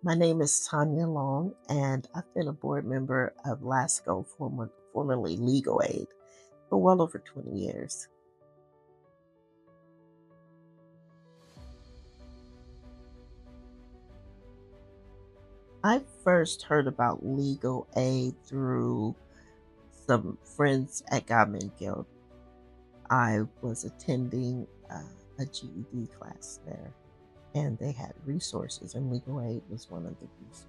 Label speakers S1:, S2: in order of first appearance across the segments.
S1: My name is Tanya Long, and I've been a board member of LASCO, formerly Legal Aid, for well over 20 years. I first heard about legal aid through some friends at Godman Guild. I was attending a GED class there, and they had resources, and legal aid was one of the resources.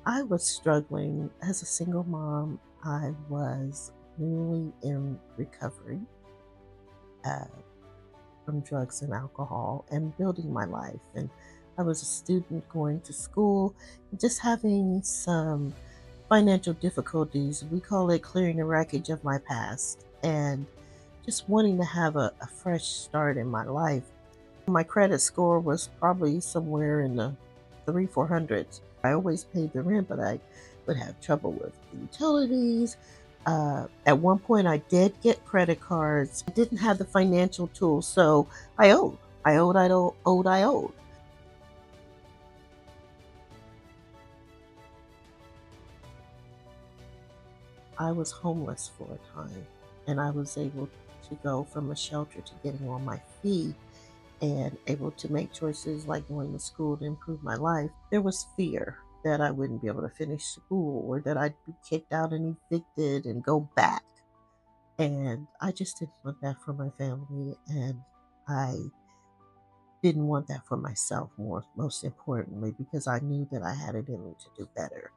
S1: I was struggling as a single mom. I was newly in recovery uh, from drugs and alcohol and building my life. And I was a student going to school, just having some financial difficulties. We call it clearing the wreckage of my past and just wanting to have a fresh start in my life. My credit score was probably somewhere in the three, 400s. I always paid the rent, but I would have trouble with the utilities. At one point, I did get credit cards. I didn't have the financial tools, so I owed. I owed. I was homeless for a time, and I was able to go from a shelter to getting on my feet and able to make choices like going to school to improve my life. There was fear that I wouldn't be able to finish school or that I'd be kicked out and evicted and go back. And I just didn't want that for my family. And I didn't want that for myself, most importantly, because I knew that I had it in me to do better.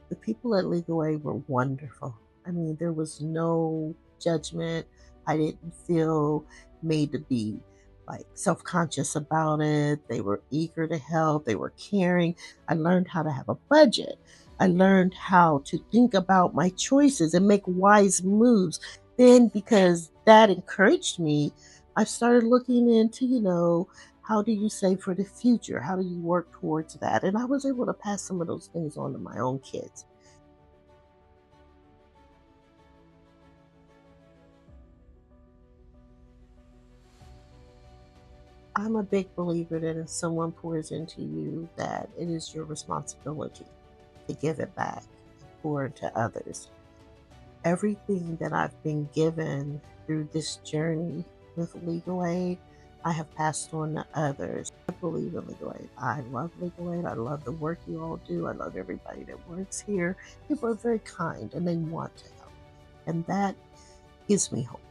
S1: The people at Legal Aid were wonderful. I mean, there was no judgment. I didn't feel made to be like self conscious about it. They were eager to help, they were caring. I learned how to have a budget. I learned how to think about my choices and make wise moves. Then, because that encouraged me, I started looking into, how do you save for the future? How do you work towards that? And I was able to pass some of those things on to my own kids. I'm a big believer that if someone pours into you, that it is your responsibility to give it back, pour into others. Everything that I've been given through this journey with legal aid, I have passed on to others. I believe in legal aid. I love legal aid. I love the work you all do. I love everybody that works here. People are very kind and they want to help. And that gives me hope.